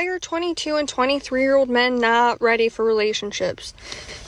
why are 22 and 23-year-old men not ready for relationships?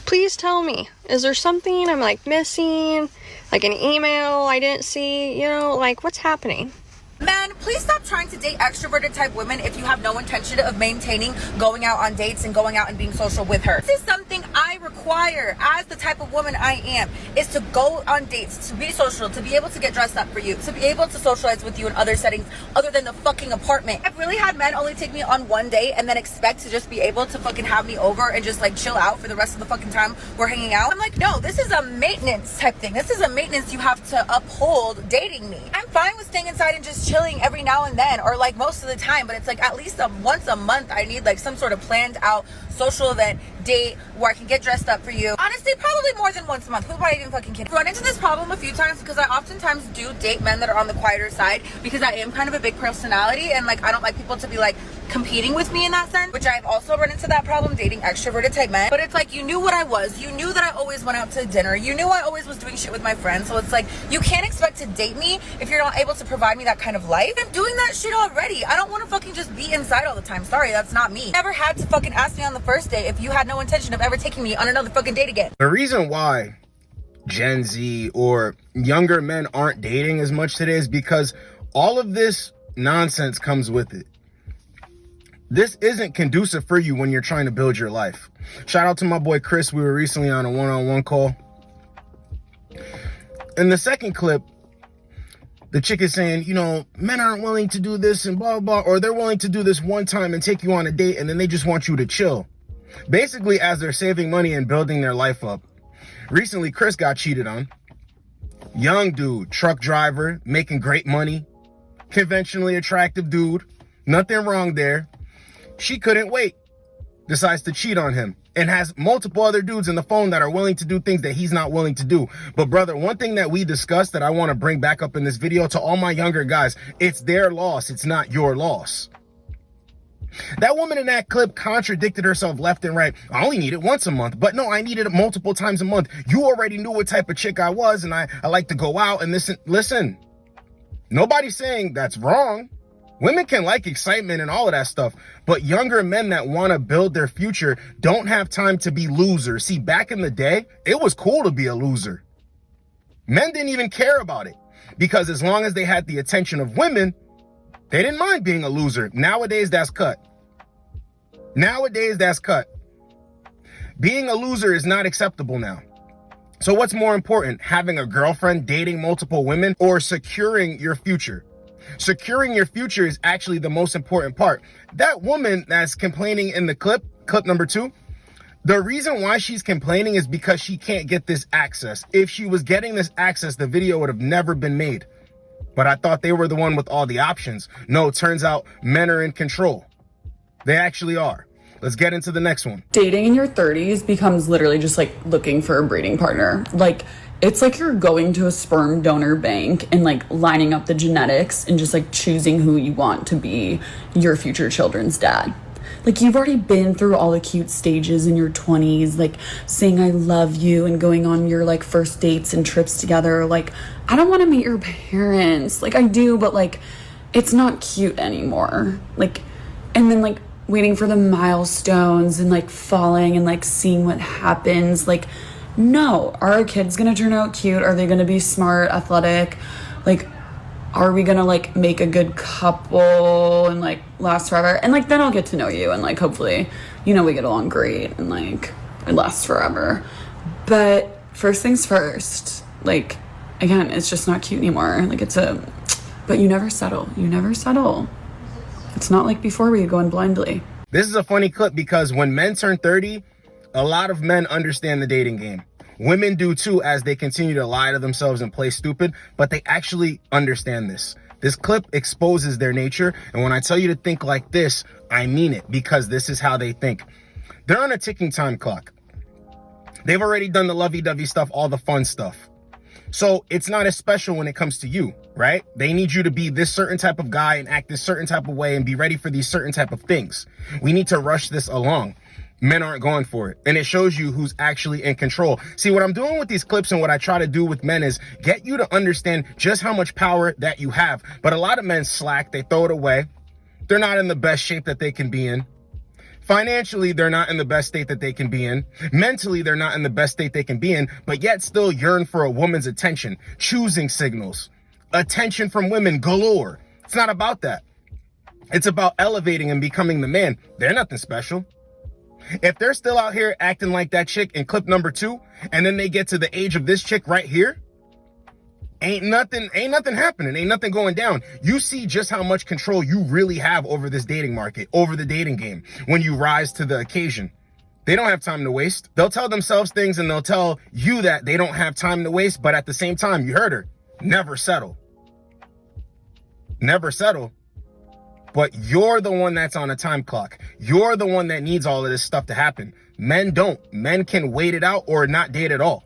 Please tell me. Is there something I'm like missing? Like an email I didn't see? You know, like what's happening? Men, please stop trying to date extroverted type women if you have no intention of maintaining going out on dates and going out and being social with her. This is something I require as the type of woman I am, is to go on dates, to be social, to be able to get dressed up for you, to be able to socialize with you in other settings other than the fucking apartment. I've really had men only take me on one date and then expect to just be able to fucking have me over and just like chill out for the rest of the fucking time we're hanging out. I'm like, no, this is a maintenance type thing. This is a maintenance you have to uphold dating me. I'm fine with staying inside and just chilling every now and then, or like most of the time, but it's like at least once a month I need like some sort of planned out social event date where I can get dressed up for you. Honestly, probably more than once a month. Who am I even fucking kidding? I've run into this problem a few times because I oftentimes do date men that are on the quieter side because I am kind of a big personality and like I don't like people to be like competing with me in that sense, which I've also run into that problem dating extroverted type men. But it's like, you knew what I was. You knew that I always went out to dinner. You knew I always was doing shit with my friends. So it's like, you can't expect to date me if you're not able to provide me that kind of life. I'm doing that shit already. I don't want to fucking just be inside all the time. Sorry, that's not me. Never had to fucking ask me on the first date if you had no intention of ever taking me on another fucking date again. The reason why Gen Z or younger men aren't dating as much today is because all of this nonsense comes with it. This isn't conducive for you when you're trying to build your life. Shout out to my boy Chris. We were recently on a one-on-one call. In the second clip, the chick is saying, you know, men aren't willing to do this and blah, blah, or they're willing to do this one time and take you on a date and then they just want you to chill. Basically, as they're saving money and building their life up. Recently, Chris got cheated on. Young dude, truck driver, making great money. Conventionally attractive dude. Nothing wrong there. She couldn't wait. Decides to cheat on him and has multiple other dudes in the phone that are willing to do things that he's not willing to do. But brother, one thing that we discussed that I want to bring back up in this video to all my younger guys, it's their loss. It's not your loss. That woman in that clip contradicted herself left and right. I only need it once a month, but no, I needed it multiple times a month. You already knew what type of chick I was, and I like to go out and listen. Nobody's saying that's wrong. Women can like excitement and all of that stuff, but younger men that want to build their future don't have time to be losers. See, back in the day, it was cool to be a loser. Men didn't even care about it because as long as they had the attention of women, they didn't mind being a loser. Nowadays, that's cut. Nowadays, that's cut. Being a loser is not acceptable now. So what's more important, having a girlfriend, dating multiple women, or securing your future? Securing your future is actually the most important part. That woman that's complaining in the clip number 2, the reason why she's complaining is because she can't get this access. If she was getting this access, the video would have never been made. But I thought they were the one with all the options. No, it turns out men are in control. They actually are. Let's get into the next one. Dating in your 30s becomes literally just like looking for a breeding partner. Like, it's like you're going to a sperm donor bank and like lining up the genetics and just like choosing who you want to be your future children's dad. Like, you've already been through all the cute stages in your 20s, like saying I love you and going on your like first dates and trips together. Like, I don't want to meet your parents. Like, I do, but like, it's not cute anymore. Like, and then like waiting for the milestones and like falling and like seeing what happens. Like, no, are our kids gonna turn out cute? Are they gonna be smart, athletic? Like, are we gonna like make a good couple and like last forever? And like, then I'll get to know you and like, hopefully, you know, we get along great and like it lasts forever. But first things first, like, again, it's just not cute anymore. Like, but you never settle. You never settle. It's not like before where you go in blindly. This is a funny clip because when men turn 30, a lot of men understand the dating game. Women do too, as they continue to lie to themselves and play stupid, but they actually understand this. This clip exposes their nature. And when I tell you to think like this, I mean it, because this is how they think. They're on a ticking time clock. They've already done the lovey-dovey stuff, all the fun stuff. So it's not as special when it comes to you, right? They need you to be this certain type of guy and act this certain type of way and be ready for these certain type of things. We need to rush this along. Men aren't going for it. And it shows you who's actually in control. See, what I'm doing with these clips and what I try to do with men is get you to understand just how much power that you have. But a lot of men slack, they throw it away. They're not in the best shape that they can be in. Financially, they're not in the best state that they can be in. Mentally, they're not in the best state they can be in, but yet still yearn for a woman's attention, choosing signals, attention from women galore. It's not about that. It's about elevating and becoming the man. They're nothing special. If they're still out here acting like that chick in clip number 2, and then they get to the age of this chick right here, ain't nothing happening. Ain't nothing going down. You see just how much control you really have over this dating market, over the dating game, when you rise to the occasion. They don't have time to waste. They'll tell themselves things and they'll tell you that they don't have time to waste, but at the same time, you heard her, never settle. Never settle. But you're the one that's on a time clock. You're the one that needs all of this stuff to happen. Men don't. Men can wait it out or not date at all.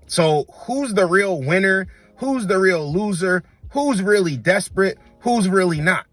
So who's the real winner? Who's the real loser? Who's really desperate? Who's really not?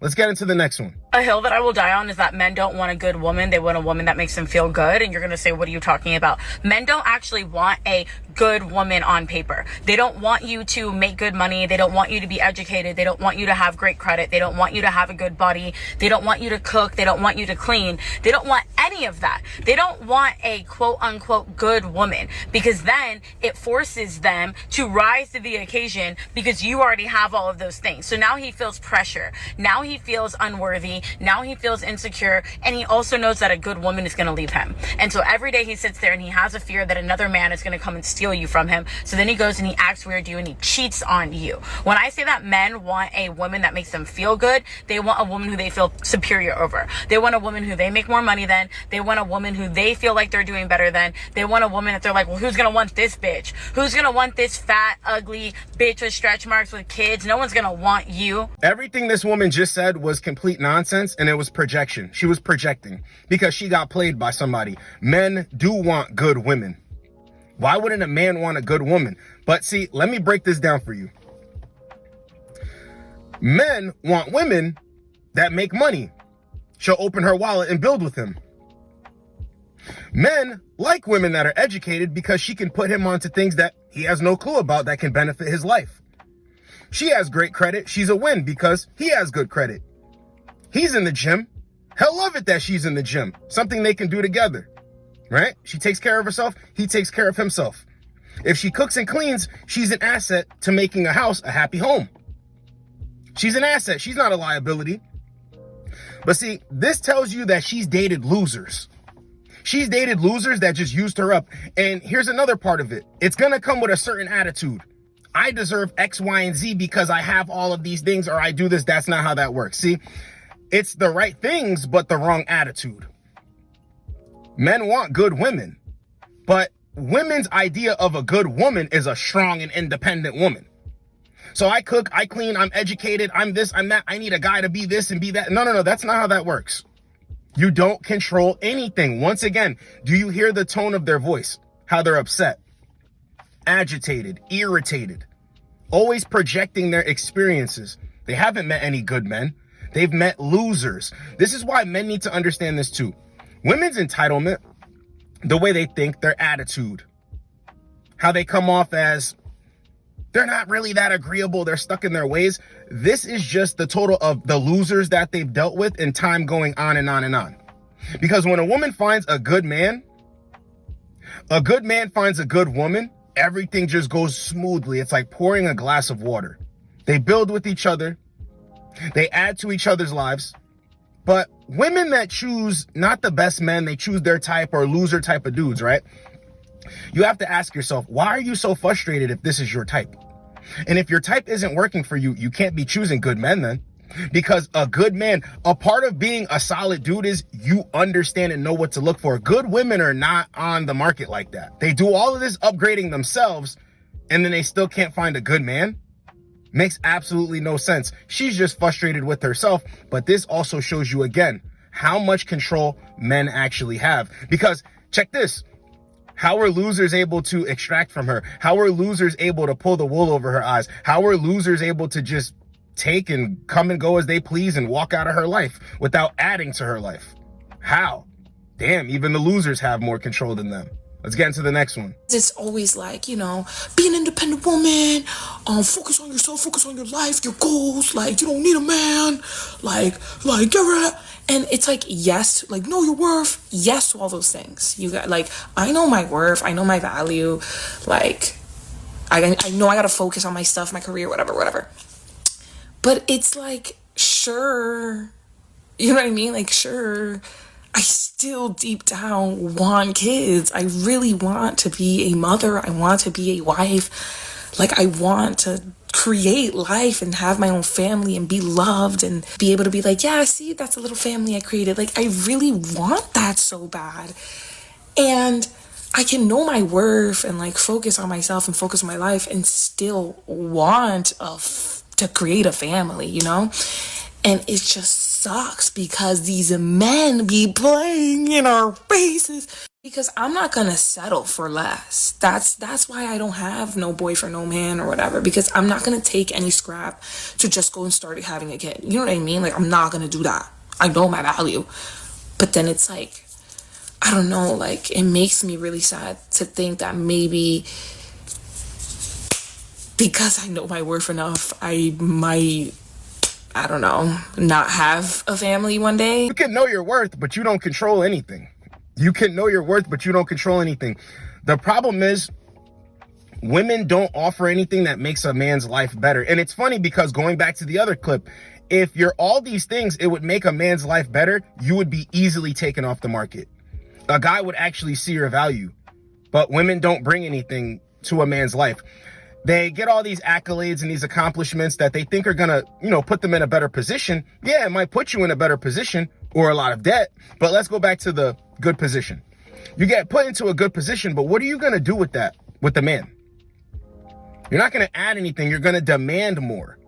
Let's get into the next one. A hill that I will die on is that men don't want a good woman. They want a woman that makes them feel good. And you're going to say, what are you talking about? Men don't actually want a good woman on paper. They don't want you to make good money. They don't want you to be educated. They don't want you to have great credit. They don't want you to have a good body. They don't want you to cook. They don't want you to clean. They don't want any of that. They don't want a quote unquote good woman, because then it forces them to rise to the occasion because you already have all of those things. So now he feels pressure. Now he feels unworthy. Now he feels insecure. And he also knows that a good woman is going to leave him. And so every day he sits there and he has a fear that another man is going to come and steal you from him. So then he goes and he acts weird to you and he cheats on you. When I say that men want a woman that makes them feel good, they want a woman who they feel superior over. They want a woman who they make more money than. They want a woman who they feel like they're doing better than. They want a woman that they're like, well, who's going to want this bitch? Who's going to want this fat, ugly bitch with stretch marks with kids? No one's going to want you. Everything this woman just said was complete nonsense, and it was projection. She was projecting because she got played by somebody. Men do want good women. Why wouldn't a man want a good woman? But see, let me break this down for you. Men want women that make money. She'll open her wallet and build with him. Men like women that are educated because she can put him onto things that he has no clue about that can benefit his life. She has great credit. She's a win because he has good credit. He's in the gym. He'll love it that she's in the gym. Something they can do together, right? She takes care of herself. He takes care of himself. If she cooks and cleans, she's an asset to making a house a happy home. She's an asset. She's not a liability. But see, this tells you that she's dated losers. She's dated losers that just used her up. And here's another part of it. It's going to come with a certain attitude. I deserve X, Y, and Z because I have all of these things, or I do this. That's not how that works. See, it's the right things, but the wrong attitude. Men want good women, but women's idea of a good woman is a strong and independent woman. So I cook, I clean, I'm educated, I'm this, I'm that. I need a guy to be this and be that. No, that's not how that works. You don't control anything. Once again, do you hear the tone of their voice? How they're upset, agitated, irritated, always projecting their experiences. They haven't met any good men. They've met losers. This is why men need to understand this too. Women's entitlement, the way they think, their attitude, how they come off as they're not really that agreeable, they're stuck in their ways. This is just the total of the losers that they've dealt with and time going on and on and on. Because when a woman finds a good man finds a good woman, everything just goes smoothly. It's like pouring a glass of water. They build with each other. They add to each other's lives. But women that choose not the best men, they choose their type or loser type of dudes, right? You have to ask yourself, why are you so frustrated if this is your type? And if your type isn't working for you, you can't be choosing good men then. Because a good man, a part of being a solid dude is you understand and know what to look for. Good women are not on the market like that. They do all of this upgrading themselves and then they still can't find a good man. Makes absolutely no sense. She's just frustrated with herself. But this also shows you again how much control men actually have. Because check this. How are losers able to extract from her? How are losers able to pull the wool over her eyes? How are losers able to just take and come and go as they please and walk out of her life without adding to her life? How? Damn, even the losers have more control than them. Let's get into the next one. It's always like, you know, be an independent woman, focus on yourself, focus on your life, your goals, like, you don't need a man, like, get rid of. And it's like, yes, like, know your worth, yes to all those things. You got, like, I know my worth, I know my value, like, I know I gotta focus on my stuff, my career, whatever. But it's like, sure, you know what I mean? Like, sure, I still deep down want kids. I really want to be a mother. I want to be a wife. Like, I want to create life and have my own family and be loved and be able to be like, yeah, see, that's a little family I created. Like, I really want that so bad. And I can know my worth and like focus on myself and focus on my life and still want to create a family, you know? And it just sucks because these men be playing in our faces. Because I'm not gonna settle for less. That's why I don't have no boyfriend, no man or whatever. Because I'm not gonna take any scrap to just go and start having a kid. You know what I mean? Like, I'm not gonna do that. I know my value. But then it's like, I don't know, like, it makes me really sad to think that maybe because I know my worth enough, I might, I don't know, not have a family one day. You can know your worth, but you don't control anything. You can know your worth, but you don't control anything. The problem is women don't offer anything that makes a man's life better. And it's funny because going back to the other clip, if you're all these things, it would make a man's life better. You would be easily taken off the market. A guy would actually see your value, but women don't bring anything to a man's life. They get all these accolades and these accomplishments that they think are going to, you know, put them in a better position. Yeah, it might put you in a better position or a lot of debt, but let's go back to the good position. You get put into a good position, but what are you going to do with that, with the man? You're not going to add anything. You're going to demand more.